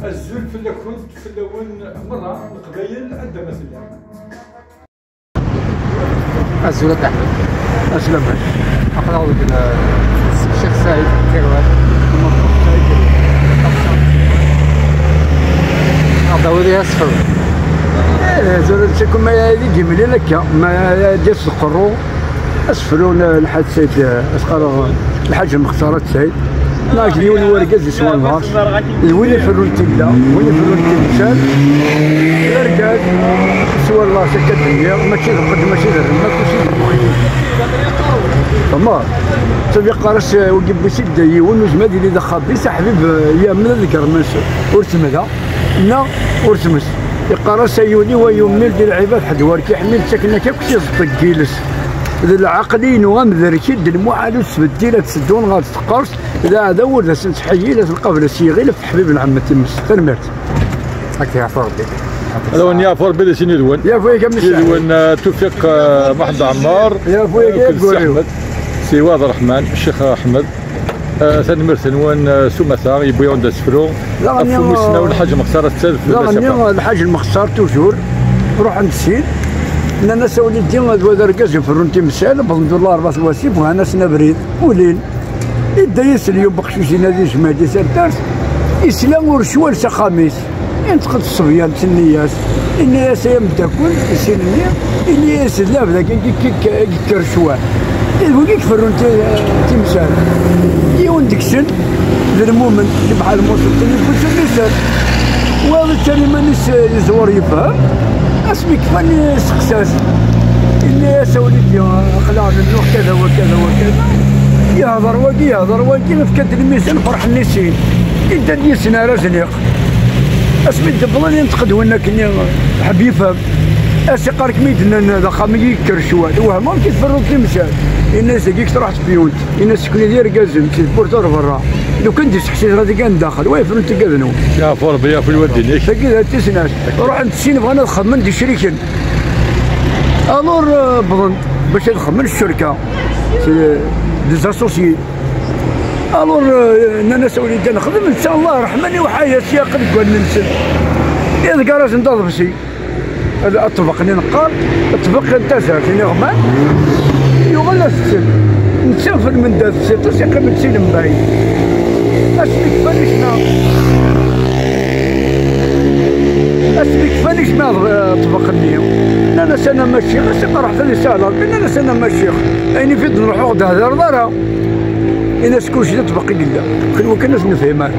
الزول في كنت في الاول مره القبايل عندها مثلا الزول تاع اسلم اقرأوا الشيخ سعيد كيروان دوري اصفر زول تكون ما يجي من لك ما جالس القرو اسفلون الحاج سيد اسقر الحاج المختار سيد ناجي يولي ورقز يسوى النهار وين يفروا التلا وين يفروا التمثال الرقاد يسوى الله سكت الدنيا ماشي القد ماشي الرمى كلشي فما تبي قارس وجيب بسيد يونس مادي اللي دخل بيس حبيب يا من ذكر من ورتمدا لا ورتمس يقارس يولي ويميل ديال العباد حد وركي حميل ساكنه كاكشي صدق جيلس العقلين وغامذر كيد المعالج بديله تسدون غاد تقرص اذا هذا هو لا تحيي لا تلقى ولا سيغي لا حبيب العم تمس تنمرت هكا يعفر ربي هذا هو يعفر بلي سيني دوان يا خويا كمل دوان توفيق محمد عمار يا خويا احمد سي واد الرحمن الشيخ احمد ثاني مرثن وان سمثا يبغيو عند سفرو افو مسنا والحاج مختار الثالث لا الحاج المختار توجور روح عند السيد انا سولي الدين هذا ركز يفرون تمثال بغض الله 4 واسيب وهنا سنا بريد وليل يبدا يسال يوم بخشوشي نادي جمادي سردارس يسلم ورشوال خميس ينتقد الصبيان تنياس الناس يمتاكل يسيني الناس لا بدا كرشوال يبغي يفرون تمثال يون ديكسن المؤمن اللي بحال الموصل تاني يقول سر وهذا الثاني مانيش يزور يفهم اسمي كفاني سقساس اللي سوليدي خلاص نروح كذا وكذا وكذا يهضر واقي في كد الميزان فرح النسين انت نيسنا رزنيق اسمي الدبلان ينتقد وانا كني حب يفهم اسي قارك ميدنا هذا خامي يكرشوال وهما كيتفروا في مثال الناس كيك تروح تبيوت الناس تكون ديال كازم كيبورتور برا لو كنت تحسي راه كان داخل ويفروا انت كذنو يا فربي يا في الوالدين كذا تسناش روح عند السين بغينا نخمن دي شريكين الور بظن باش نخمن الشركه دي زاسوسيي الور انا سولي نخدم ان شاء الله رحمني وحياه سياق نقول ننسى اذا كراس نضرب شي الطبق اللي نقال الطبق انتزع في نغمان يغلى السن نسافر من ذا السن تسيق من سين مباين اسمك فانيش ما طبق النيو انا سنه ماشي غير راح ثاني ساعه انا سنه ماشي اين في نروحوا هذا دارا انا سكوش طبق لله خلوا كناس نفهمها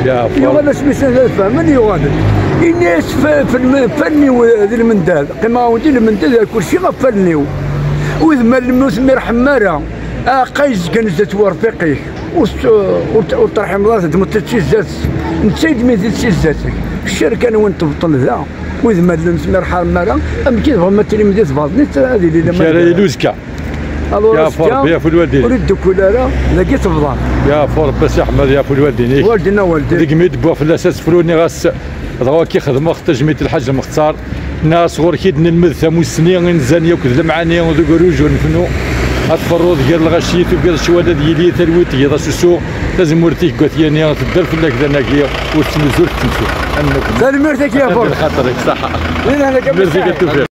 يا يغلى سميتنا فهمني يغادر الناس فني وهذا المندال كما ودي المندال كل شيء غفلنيو وإذا ما المثمر حمارة قيس كنزت ورفيقيه وترحم الله تمتتشي زات نتسيد ميزي تشيزاتك الشركة أنا وين تبطل ذا وإذا ما المثمر حمارة أم كي تبغى ما تلميذ باطني هذه اللي شاري لوزكا يا فرب يا في الوالدين ورد كولارا لقيت فضان يا فرب بس احمد يا في الوالدين والدنا ديك ميد بوا في الاساس فلوني غاس ضوا كيخدموا اخت تجميع الحاج المختار ناس غور كيدن المذثم والسنين نزانيه وكذا المعاني وذوك روج ونفنو الفروض ديال الغشيت وديال الشواده ديالي تلويت يا سوسو لازم ورتيك قوتياني تدير في لك ذناكيه وتنزل تمشي انك مرتك يا فرب خاطرك صح انا